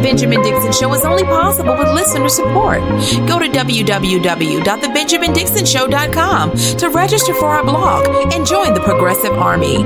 Benjamin Dixon Show is only possible with listener support. Go to www.thebenjamindixonshow.com to register for our blog and join the Progressive Army.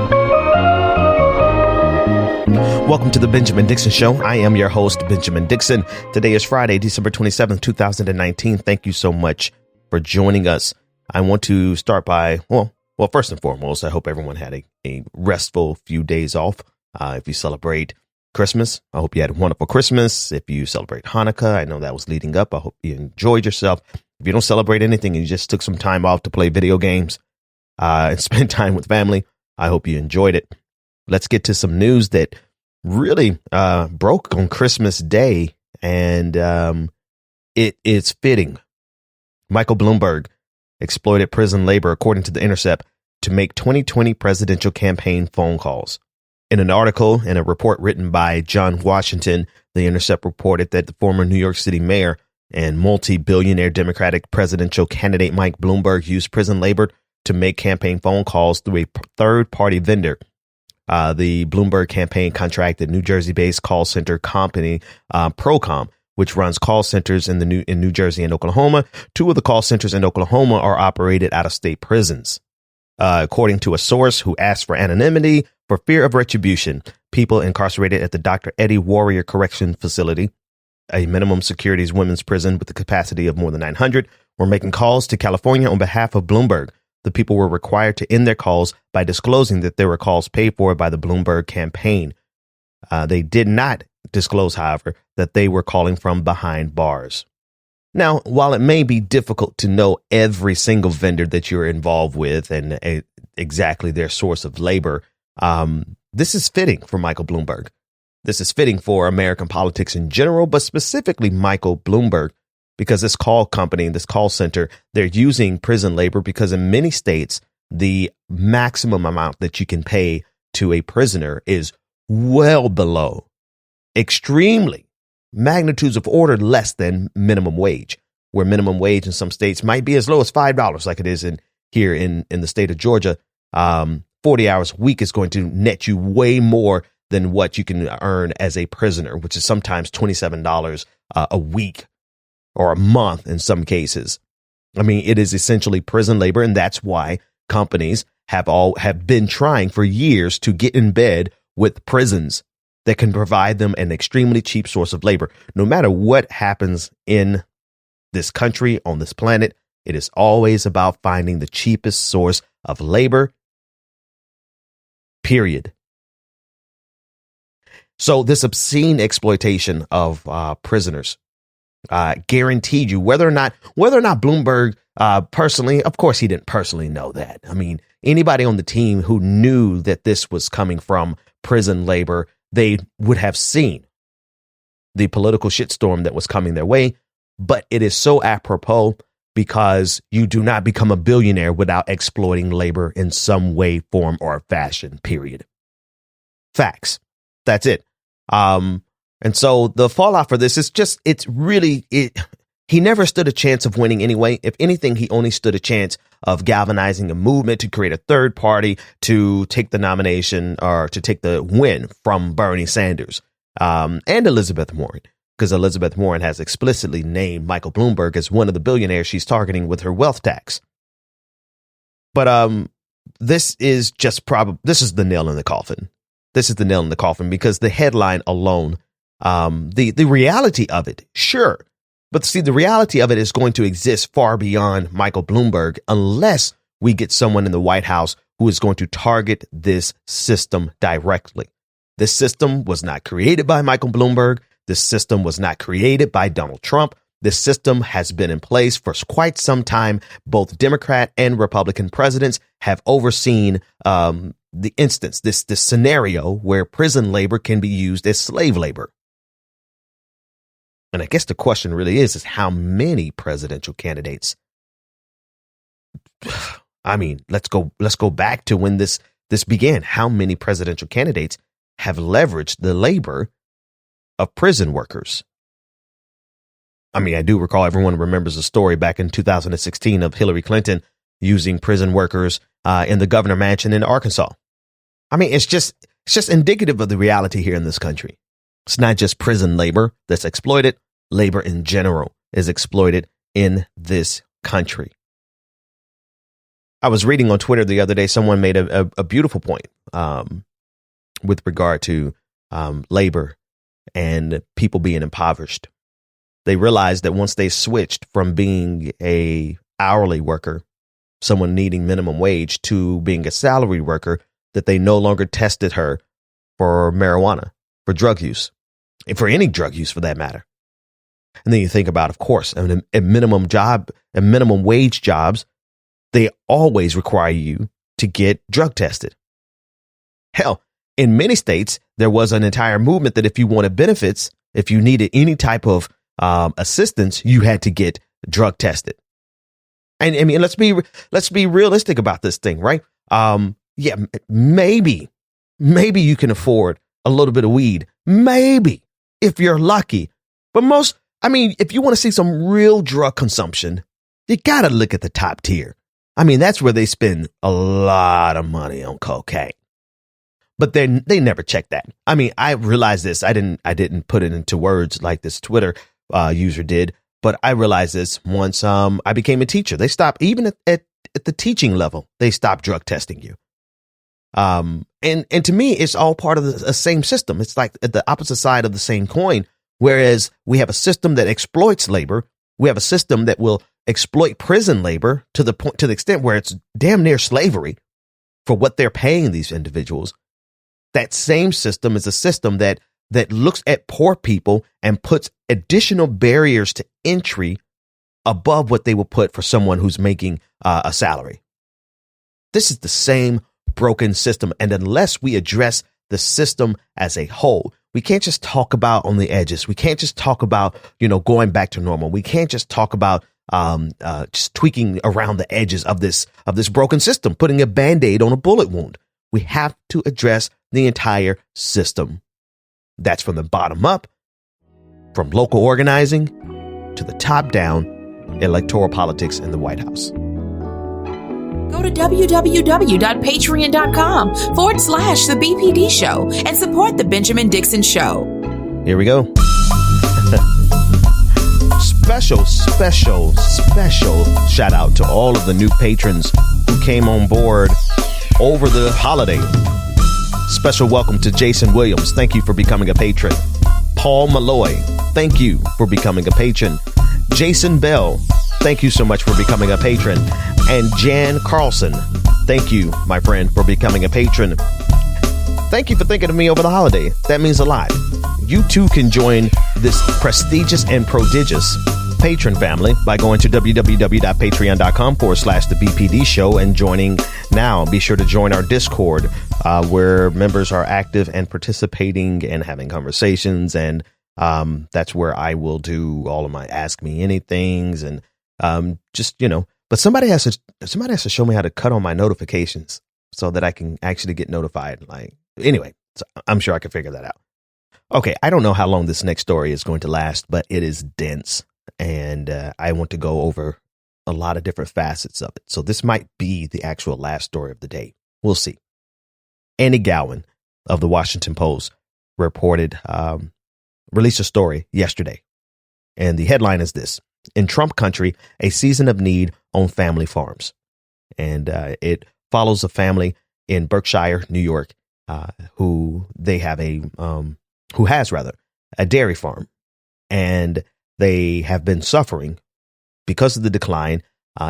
Welcome to the Benjamin Dixon Show. I am your host, Benjamin Dixon. Today is Friday, December 27th, 2019. Thank you so much for joining us. I want to start by, well, first and foremost, I hope everyone had a restful few days off. If you celebrate Christmas, I hope you had a wonderful Christmas. If you celebrate Hanukkah, I know that was leading up. I hope you enjoyed yourself. If you don't celebrate anything and you just took some time off to play video games and spend time with family, I hope you enjoyed it. Let's get to some news that really broke on Christmas Day, and it is fitting. Michael Bloomberg exploited prison labor, according to the Intercept, to make 2020 presidential campaign phone calls. In an article and a report written by John Washington, the Intercept reported that the former New York City mayor and multi-billionaire Democratic presidential candidate Mike Bloomberg used prison labor to make campaign phone calls through a third-party vendor. The Bloomberg campaign contracted New Jersey-based call center company Procom, which runs call centers in New Jersey and Oklahoma. Two of the call centers in Oklahoma are operated out of state prisons. According to a source who asked for anonymity for fear of retribution, people incarcerated at the Dr. Eddie Warrior Correction Facility, a minimum securities women's prison with a capacity of more than 900, were making calls to California on behalf of Bloomberg. The people were required to end their calls by disclosing that they were calls paid for by the Bloomberg campaign. They did not disclose, however, that they were calling from behind bars. Now, while it may be difficult to know every single vendor that you're involved with and exactly their source of labor, this is fitting for Michael Bloomberg. This is fitting for American politics in general, but specifically Michael Bloomberg, because this call company, this call center, they're using prison labor because in many states, the maximum amount that you can pay to a prisoner is well below, extremely magnitudes of order less than minimum wage, where minimum wage in some states might be as low as $5, like it is here in the state of Georgia. 40 hours a week is going to net you way more than what you can earn as a prisoner, which is sometimes $27 a week or a month in some cases. I mean, it is essentially prison labor, and that's why companies have been trying for years to get in bed with prisons that can provide them an extremely cheap source of labor. No matter what happens in this country, on this planet, it is always about finding the cheapest source of labor, period. So this obscene exploitation of prisoners, guaranteed you, whether or not Bloomberg personally, of course he didn't personally know that. I mean, anybody on the team who knew that this was coming from prison labor, they would have seen the political shitstorm that was coming their way. But it is so apropos because you do not become a billionaire without exploiting labor in some way, form, or fashion, period. Facts. That's it. And so the fallout for this is he never stood a chance of winning anyway. If anything, he only stood a chance of galvanizing a movement to create a third party to take the nomination or to take the win from Bernie Sanders and Elizabeth Warren, because Elizabeth Warren has explicitly named Michael Bloomberg as one of the billionaires she's targeting with her wealth tax. But this is the nail in the coffin. This is the nail in the coffin because the headline alone, the reality of it, sure. But see, the reality of it is going to exist far beyond Michael Bloomberg unless we get someone in the White House who is going to target this system directly. This system was not created by Michael Bloomberg. This system was not created by Donald Trump. This system has been in place for quite some time. Both Democrat and Republican presidents have overseen the instance, this scenario where prison labor can be used as slave labor. And I guess the question really is how many presidential candidates? I mean, let's go back to when this began. How many presidential candidates have leveraged the labor of prison workers? I mean, I do recall everyone remembers the story back in 2016 of Hillary Clinton using prison workers in the governor mansion in Arkansas. I mean, it's just indicative of the reality here in this country. It's not just prison labor that's exploited. Labor in general is exploited in this country. I was reading on Twitter the other day, someone made a beautiful point with regard to labor and people being impoverished. They realized that once they switched from being a hourly worker, someone needing minimum wage, to being a salaried worker, that they no longer tested her for marijuana, for drug use, and for any drug use for that matter. And then you think about, of course, a minimum wage jobs, they always require you to get drug tested. Hell, in many states, there was an entire movement that if you wanted benefits, if you needed any type of assistance, you had to get drug tested. And I mean, let's be realistic about this thing, right? Yeah, maybe you can afford a little bit of weed, maybe if you're lucky. But if you want to see some real drug consumption, you got to look at the top tier. I mean, that's where they spend a lot of money on cocaine. But they never check that. I mean, I realized this. I didn't put it into words like this Twitter user did, but I realized this once I became a teacher. They stopped, even at the teaching level, they stopped drug testing you. And to me, it's all part of the same system. It's like the opposite side of the same coin. Whereas we have a system that exploits labor, we have a system that will exploit prison labor to the extent where it's damn near slavery for what they're paying these individuals. That same system is a system that looks at poor people and puts additional barriers to entry above what they will put for someone who's making a salary. This is the same broken system. And unless we address the system as a whole, we can't just talk about on the edges. We can't just talk about, going back to normal. We can't just talk about just tweaking around the edges of this broken system, putting a Band-Aid on a bullet wound. We have to address the entire system. That's from the bottom up, from local organizing to the top down electoral politics in the White House. Go to www.patreon.com/The BPD Show and support The Benjamin Dixon Show. Here we go. Special shout out to all of the new patrons who came on board over the holiday. Special welcome to Jason Williams. Thank you for becoming a patron. Paul Malloy, thank you for becoming a patron. Jason Bell, thank you so much for becoming a patron. And Jan Carlson, thank you, my friend, for becoming a patron. Thank you for thinking of me over the holiday. That means a lot. You too can join this prestigious and prodigious patron family by going to www.patreon.com/The BPD Show and joining now. Be sure to join our Discord where members are active and participating and having conversations. And that's where I will do all of my Ask Me Anythings and but somebody has to show me how to cut on my notifications so that I can actually get notified. Anyway, so I'm sure I can figure that out. Okay, I don't know how long this next story is going to last, but it is dense. And I want to go over a lot of different facets of it. So this might be the actual last story of the day. We'll see. Annie-Gowen of the Washington Post released a story yesterday. And the headline is this: In Trump country, a season of need on family farms. And it follows a family in Berkshire, New York, who has a dairy farm. And they have been suffering because of the decline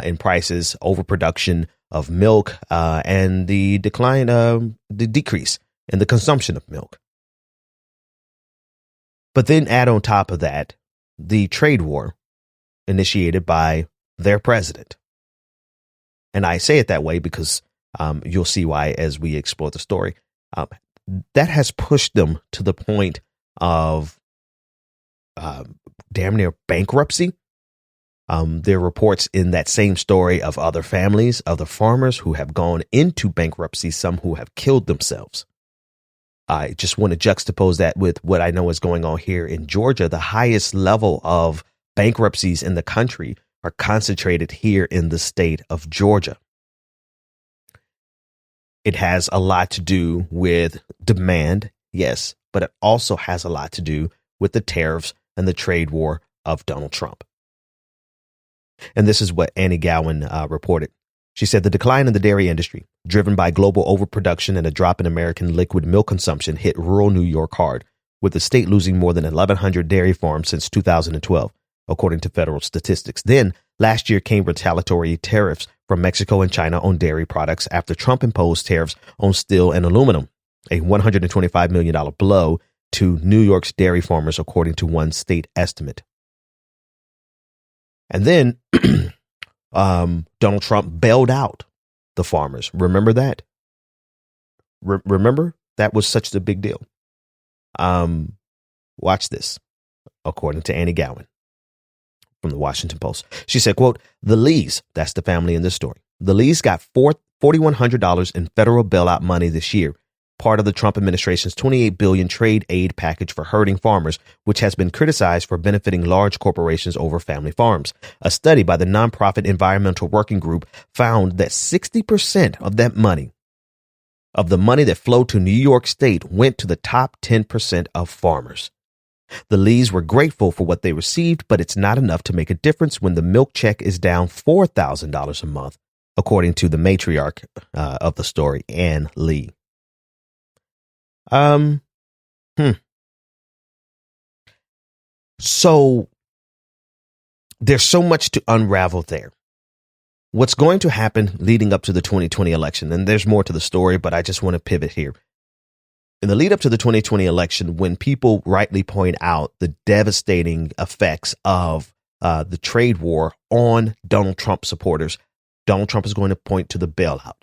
in prices, overproduction of milk, and the decrease in the consumption of milk. But then add on top of that the trade war initiated by their president. And I say it that way because you'll see why as we explore the story. That has pushed them to the point of damn near bankruptcy. There are reports in that same story of other families, other farmers who have gone into bankruptcy, some who have killed themselves. I just want to juxtapose that with what I know is going on here in Georgia. The highest level of bankruptcies in the country are concentrated here in the state of Georgia. It has a lot to do with demand Yes, but it also has a lot to do with the tariffs and the trade war of Donald Trump. And this is what Annie-Gowen reported. She said the decline in the dairy industry, driven by global overproduction and a drop in American liquid milk consumption, hit rural New York hard, with the state losing more than 1,100 dairy farms since 2012, according to federal statistics. Then, last year came retaliatory tariffs from Mexico and China on dairy products after Trump imposed tariffs on steel and aluminum, a $125 million blow to New York's dairy farmers, according to one state estimate. And then Donald Trump bailed out the farmers. Remember that? Remember? That was such a big deal. Watch this, according to Annie-Gowen from the Washington Post. She said, quote, the Lees, that's the family in this story, the Lees got $4,100 in federal bailout money this year, part of the Trump administration's $28 billion trade aid package for hurting farmers, which has been criticized for benefiting large corporations over family farms. A study by the nonprofit Environmental Working Group found that 60% of that money, of the money that flowed to New York State, went to the top 10% of farmers. The Lees were grateful for what they received, but it's not enough to make a difference when the milk check is down $4,000 a month, according to the matriarch of the story, Ann Lee. So there's so much to unravel there. What's going to happen leading up to the 2020 election, and there's more to the story, but I just want to pivot here. In the lead up to the 2020 election, when people rightly point out the devastating effects of the trade war on Donald Trump supporters, Donald Trump is going to point to the bailout.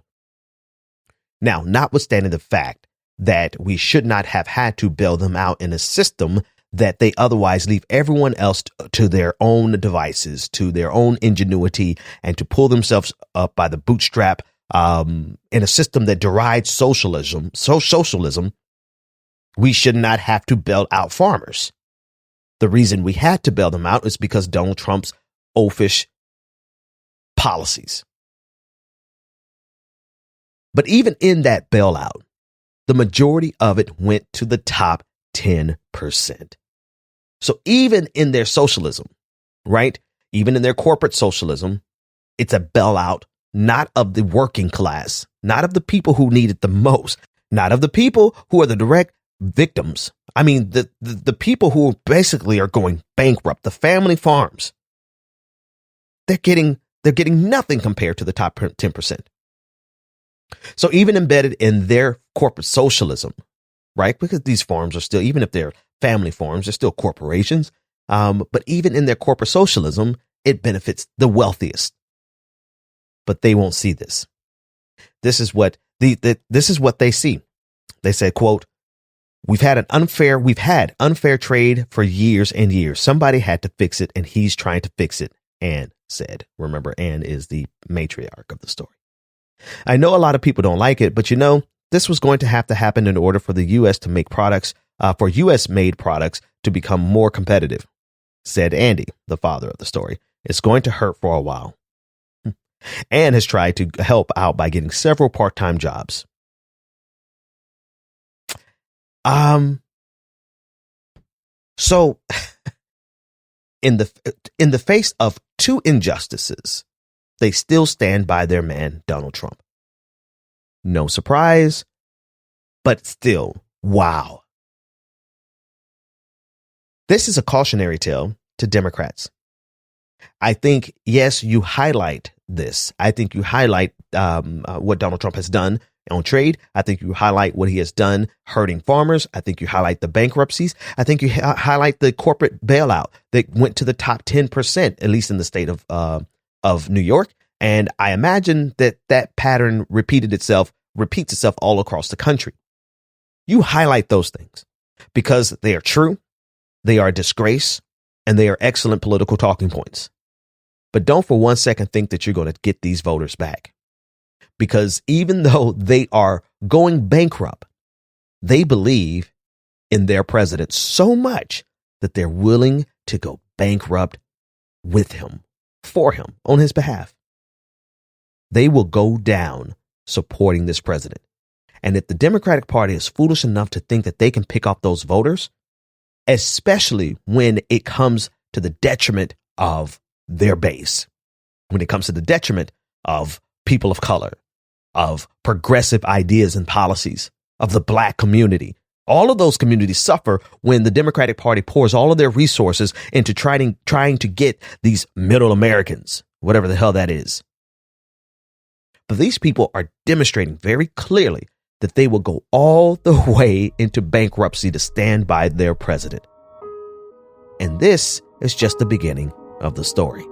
Now, notwithstanding the fact that we should not have had to bail them out in a system that they otherwise leave everyone else to their own devices, to their own ingenuity, and to pull themselves up by the bootstrap in a system that derides socialism, we should not have to bail out farmers. The reason we had to bail them out is because Donald Trump's oafish policies. But even in that bailout, the majority of it went to the top 10%. So even in their socialism, right? Even in their corporate socialism, it's a bailout, not of the working class, not of the people who need it the most, not of the people who are the direct victims. I mean, the people who basically are going bankrupt, the family farms, they're getting nothing compared to the top 10%. So even embedded in their corporate socialism, right? Because these farms are still, even if they're family farms, they're still corporations. But even in their corporate socialism, it benefits the wealthiest. But they won't see this. This is what they see. They say, quote, we've had unfair trade for years and years. Somebody had to fix it, and he's trying to fix it, Ann said. Remember, Ann is the matriarch of the story. I know a lot of people don't like it, but this was going to have to happen in order for the U.S. to make products, for U.S. made products to become more competitive, said Andy, the father of the story. It's going to hurt for a while. Ann has tried to help out by getting several part-time jobs. So in the face of two injustices, they still stand by their man, Donald Trump. No surprise, but still, wow. This is a cautionary tale to Democrats. I think, yes, you highlight this. I think you highlight what Donald Trump has done on trade. I think you highlight what he has done hurting farmers. I think you highlight the bankruptcies. I think you highlight the corporate bailout that went to the top 10%, at least in the state of New York. And I imagine that pattern repeats itself all across the country. You highlight those things because they are true, they are a disgrace, and they are excellent political talking points. But don't for 1 second think that you're going to get these voters back. Because even though they are going bankrupt, they believe in their president so much that they're willing to go bankrupt with him, for him, on his behalf. They will go down supporting this president. And if the Democratic Party is foolish enough to think that they can pick off those voters, especially when it comes to the detriment of their base, when it comes to the detriment of people of color, of progressive ideas and policies, of the Black community. All of those communities suffer when the Democratic Party pours all of their resources into trying to get these middle Americans, whatever the hell that is. But these people are demonstrating very clearly that they will go all the way into bankruptcy to stand by their president. And this is just the beginning of the story.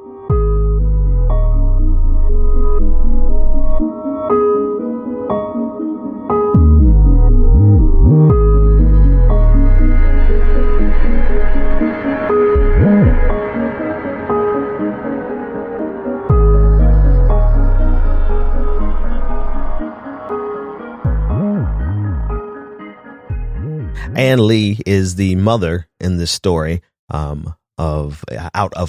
Ann Lee is the mother in this story out of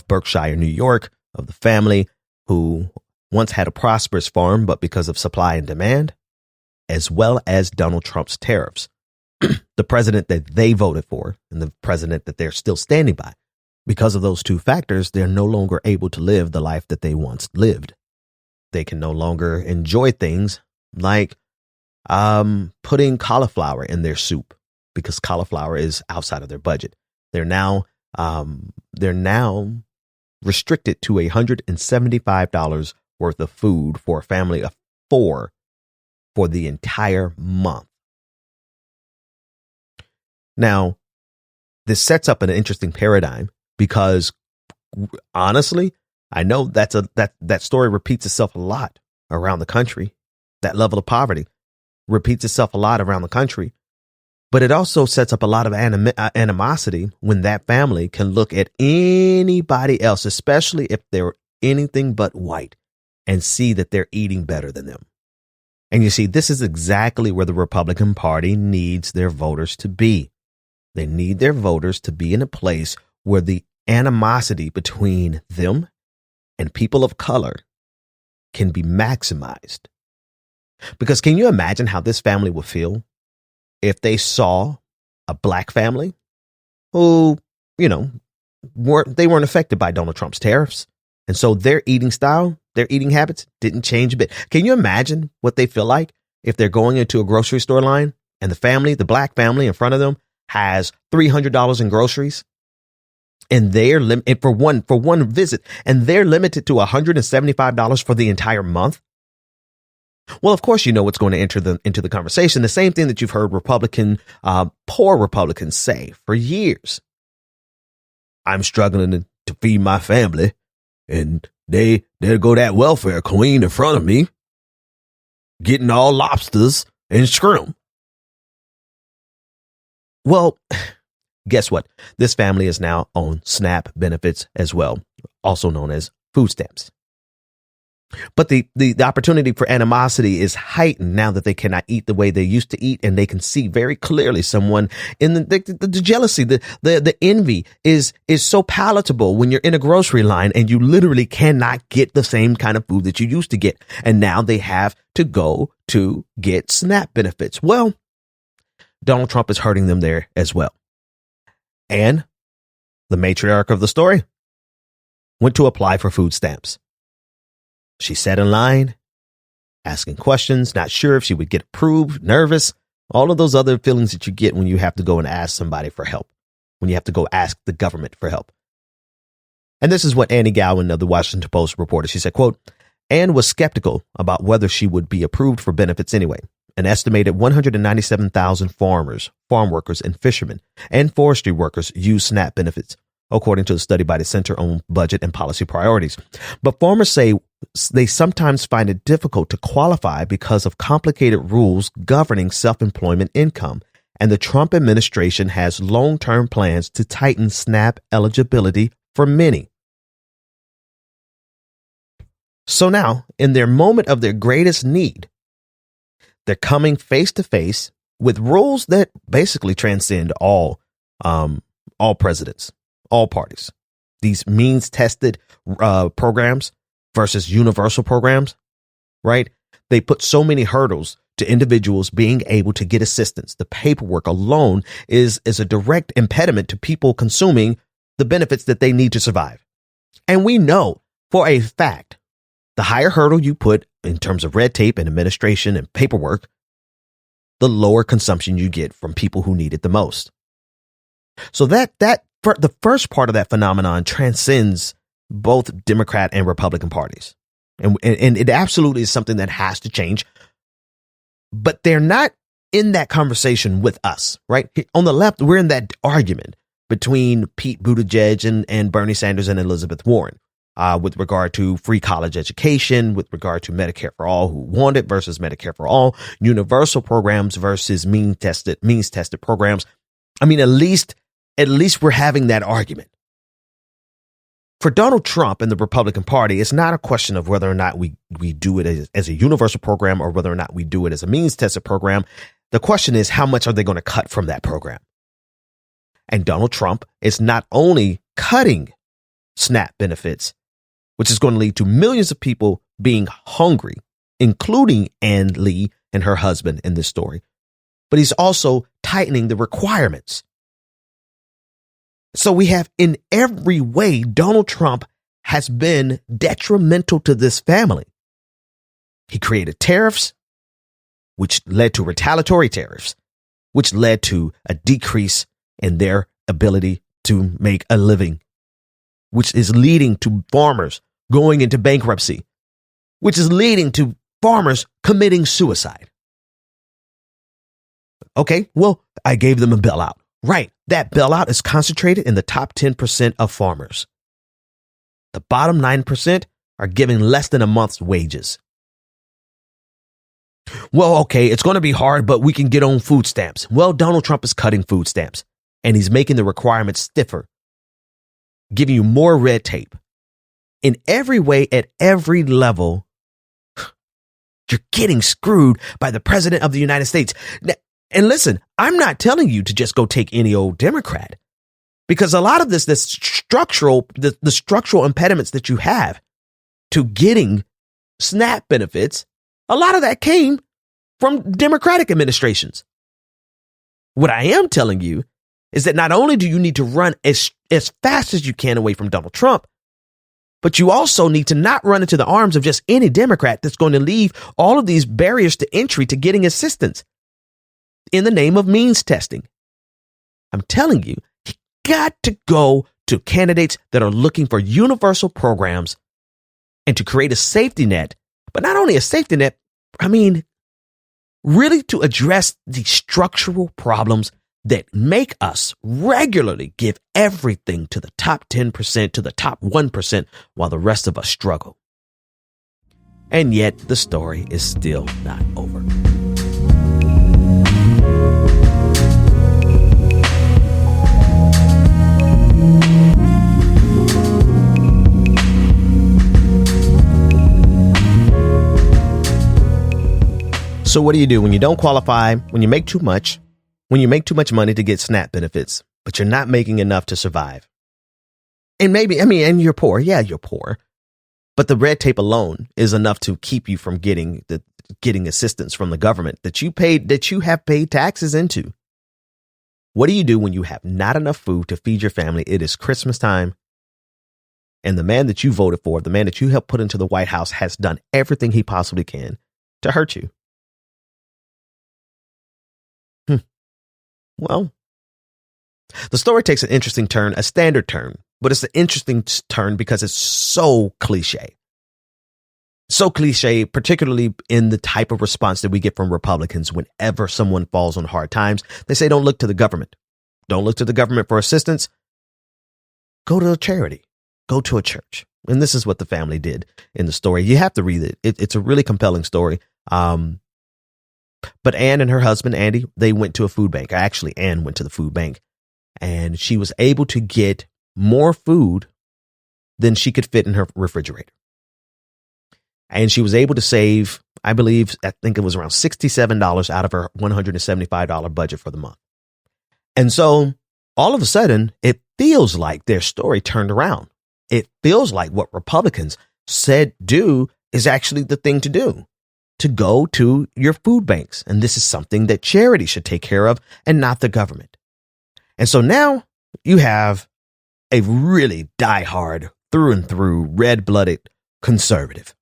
Berkshire, New York, of the family who once had a prosperous farm, but because of supply and demand, as well as Donald Trump's tariffs, the president that they voted for and the president that they're still standing by, because of those two factors, they're no longer able to live the life that they once lived. They can no longer enjoy things like putting cauliflower in their soup, because cauliflower is outside of their budget. They're now restricted to $175 worth of food for a family of 4 for the entire month. Now, this sets up an interesting paradigm because, honestly, I know that story repeats itself a lot around the country. That level of poverty repeats itself a lot around the country. But it also sets up a lot of animosity when that family can look at anybody else, especially if they're anything but white, and see that they're eating better than them. And you see, this is exactly where the Republican Party needs their voters to be. They need their voters to be in a place where the animosity between them and people of color can be maximized. Because can you imagine how this family would feel if they saw a Black family who, weren't affected by Donald Trump's tariffs? And so their eating style, their eating habits didn't change a bit. Can you imagine what they feel like if they're going into a grocery store line and the Black family in front of them has $300 in groceries and they're for one visit, and they're limited to $175 for the entire month? Well, of course, you know what's going to enter into the conversation. The same thing that you've heard poor Republicans say for years. I'm struggling to feed my family, and there go that welfare queen in front of me, getting all lobsters and shrimp. Well, guess what? This family is now on SNAP benefits as well, also known as food stamps. But the opportunity for animosity is heightened now that they cannot eat the way they used to eat, and they can see very clearly someone in the jealousy, the envy is so palatable when you're in a grocery line and you literally cannot get the same kind of food that you used to get. And now they have to go to get SNAP benefits. Well, Donald Trump is hurting them there as well. And the matriarch of the story went to apply for food stamps. She sat in line, asking questions, not sure if she would get approved, nervous, all of those other feelings that you get when you have to go and ask somebody for help, when you have to go ask the government for help. And this is what Annie-Gowen of the Washington Post reported. She said, quote, Anne was skeptical about whether she would be approved for benefits anyway. An estimated 197,000 farmers, farm workers, and fishermen and forestry workers use SNAP benefits, according to a study by the Center on Budget and Policy Priorities. But farmers say they sometimes find it difficult to qualify because of complicated rules governing self-employment income, and the Trump administration has long-term plans to tighten SNAP eligibility for many. So now, in their moment of their greatest need, they're coming face to face with rules that basically transcend all presidents, all parties. These means-tested programs versus universal programs, right? They put so many hurdles to individuals being able to get assistance. The paperwork alone is a direct impediment to people consuming the benefits that they need to survive. And we know for a fact, the higher hurdle you put in terms of red tape and administration and paperwork, the lower consumption you get from people who need it the most. So the first part of that phenomenon transcends both Democrat and Republican parties. And it absolutely is something that has to change. But they're not in that conversation with us, right? On the left, we're in that argument between Pete Buttigieg and Bernie Sanders and Elizabeth Warren with regard to free college education, with regard to Medicare for all who want it versus Medicare for all, universal programs versus means-tested programs. I mean, at least we're having that argument. For Donald Trump and the Republican Party, it's not a question of whether or not we do it as a universal program or whether or not we do it as a means-tested program. The question is, how much are they going to cut from that program? And Donald Trump is not only cutting SNAP benefits, which is going to lead to millions of people being hungry, including Ann Lee and her husband in this story, but he's also tightening the requirements. So we have, in every way, Donald Trump has been detrimental to this family. He created tariffs, which led to retaliatory tariffs, which led to a decrease in their ability to make a living, which is leading to farmers going into bankruptcy, which is leading to farmers committing suicide. Okay, well, I gave them a bailout. Right. That bailout is concentrated in the top 10% of farmers. The bottom 9% are giving less than a month's wages. Well, okay, it's going to be hard, but we can get on food stamps. Well, Donald Trump is cutting food stamps and he's making the requirements stiffer, giving you more red tape. In every way, at every level, you're getting screwed by the president of the United States. And listen, I'm not telling you to just go take any old Democrat, because a lot of this structural, the structural impediments that you have to getting SNAP benefits, a lot of that came from Democratic administrations. What I am telling you is that not only do you need to run as fast as you can away from Donald Trump, but you also need to not run into the arms of just any Democrat that's going to leave all of these barriers to entry to getting assistance in the name of means testing. I'm telling you, you got to go to candidates that are looking for universal programs and to create a safety net, but not only a safety net, I mean, really to address the structural problems that make us regularly give everything to the top 10%, to the top 1%, while the rest of us struggle. And yet the story is still not over. So what do you do when you don't qualify, when you make too much money to get SNAP benefits, but you're not making enough to survive? And and you're poor. Yeah, you're poor. But the red tape alone is enough to keep you from getting assistance from the government that you have paid taxes into. What do you do when you have not enough food to feed your family? It is Christmas time, and the man that you voted for, the man that you helped put into the White House, has done everything he possibly can to hurt you. Well, the story takes an interesting turn, a standard turn, but it's an interesting turn because it's so cliche. So cliche, particularly in the type of response that we get from Republicans whenever someone falls on hard times. They say, don't look to the government. Don't look to the government for assistance. Go to a charity. Go to a church. And this is what the family did in the story. You have to read it. It's a really compelling story. But Ann and her husband, Andy, they went to a food bank. Actually, Ann went to the food bank, and she was able to get more food than she could fit in her refrigerator. And she was able to save, I think it was around $67 out of her $175 budget for the month. And so all of a sudden, it feels like their story turned around. It feels like what Republicans said do is actually the thing to do. to go to your food banks. And this is something that charity should take care of and not the government. And so now you have a really diehard, through and through, red-blooded conservative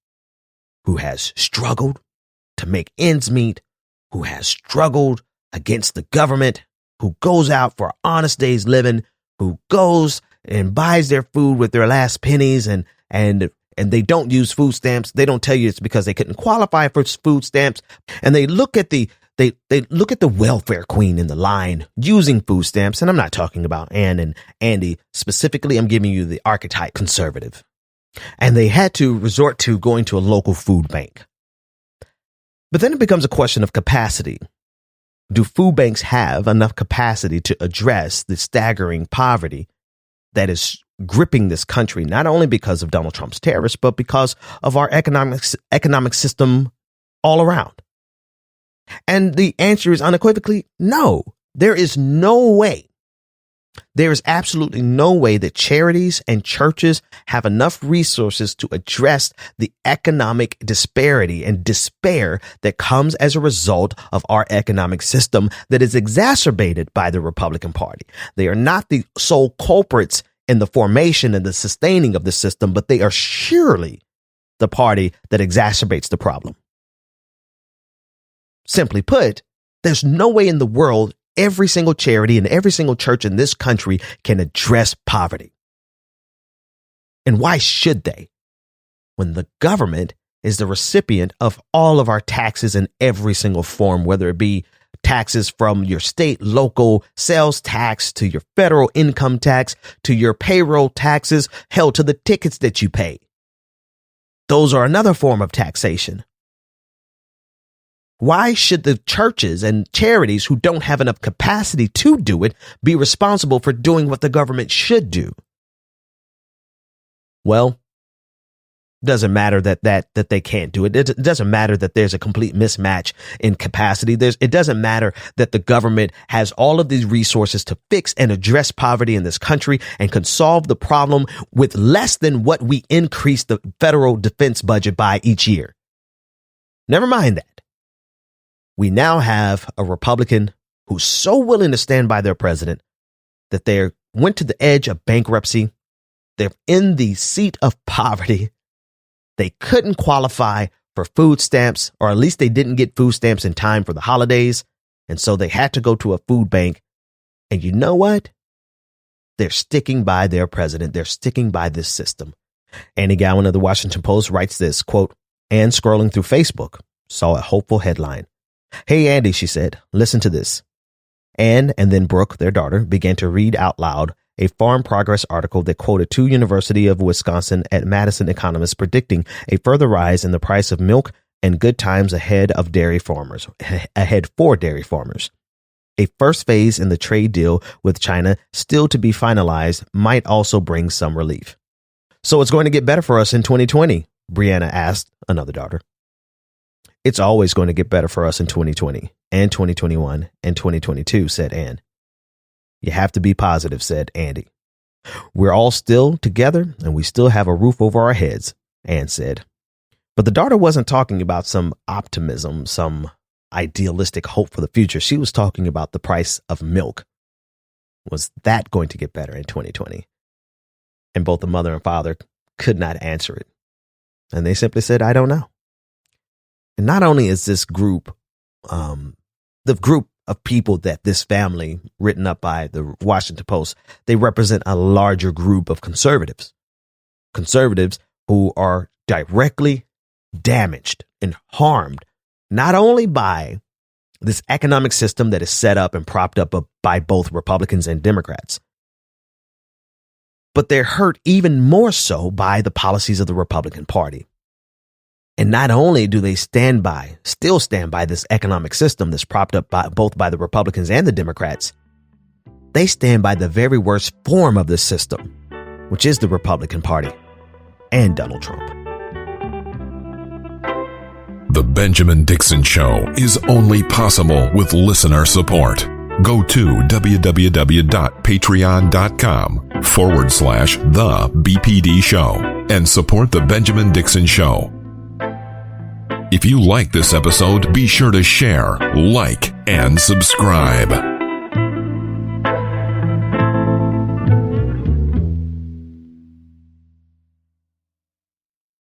who has struggled to make ends meet, who has struggled against the government, who goes out for honest day's living, who goes and buys their food with their last pennies, and they don't use food stamps. They don't tell you it's because they couldn't qualify for food stamps. And they look at the welfare queen in the line using food stamps. And I'm not talking about Ann and Andy specifically. I'm giving you the archetype conservative. And they had to resort to going to a local food bank. But then it becomes a question of capacity. Do food banks have enough capacity to address the staggering poverty that is gripping this country, not only because of Donald Trump's tariffs, but because of our economic system all around? And the answer is unequivocally no. There is no way. There is absolutely no way that charities and churches have enough resources to address the economic disparity and despair that comes as a result of our economic system that is exacerbated by the Republican Party. They are not the sole culprits in the formation and the sustaining of the system, but they are surely the party that exacerbates the problem. Simply put, there's no way in the world every single charity and every single church in this country can address poverty. And why should they? When the government is the recipient of all of our taxes in every single form, whether it be taxes from your state, local sales tax, to your federal income tax, to your payroll taxes, hell, to the tickets that you pay. Those are another form of taxation. Why should the churches and charities who don't have enough capacity to do it be responsible for doing what the government should do? Well, it doesn't matter that they can't do it. It doesn't matter that there's a complete mismatch in capacity. It doesn't matter that the government has all of these resources to fix and address poverty in this country and can solve the problem with less than what we increase the federal defense budget by each year. Never mind that. We now have a Republican who's so willing to stand by their president that they went to the edge of bankruptcy. They're in the seat of poverty. They couldn't qualify for food stamps, or at least they didn't get food stamps in time for the holidays. And so they had to go to a food bank. And you know what? They're sticking by their president. They're sticking by this system. Annie-Gowen of the Washington Post writes this, quote, "And scrolling through Facebook, saw a hopeful headline. 'Hey, Andy,' she said, 'listen to this.' Anne and then Brooke, their daughter, began to read out loud a Farm Progress article that quoted two University of Wisconsin at Madison economists predicting a further rise in the price of milk and good times ahead for dairy farmers. A first phase in the trade deal with China, still to be finalized, might also bring some relief. So it's going to get better for us in 2020, Brianna asked, another daughter. It's always going to get better for us in 2020 and 2021 and 2022, said Anne. You have to be positive, said Andy. We're all still together and we still have a roof over our heads, Anne said. But the daughter wasn't talking about some optimism, some idealistic hope for the future. She was talking about the price of milk. Was that going to get better in 2020? And both the mother and father could not answer it. And they simply said, I don't know. And not only is this group, the group of people that this family, written up by the Washington Post, they represent a larger group of conservatives who are directly damaged and harmed, not only by this economic system that is set up and propped up by both Republicans and Democrats, but they're hurt even more so by the policies of the Republican Party. And not only do they still stand by this economic system that's propped up both by the Republicans and the Democrats, they stand by the very worst form of this system, which is the Republican Party and Donald Trump. The Benjamin Dixon Show is only possible with listener support. Go to www.patreon.com/The BPD Show and support The Benjamin Dixon Show. If you like this episode, be sure to share, like, and subscribe.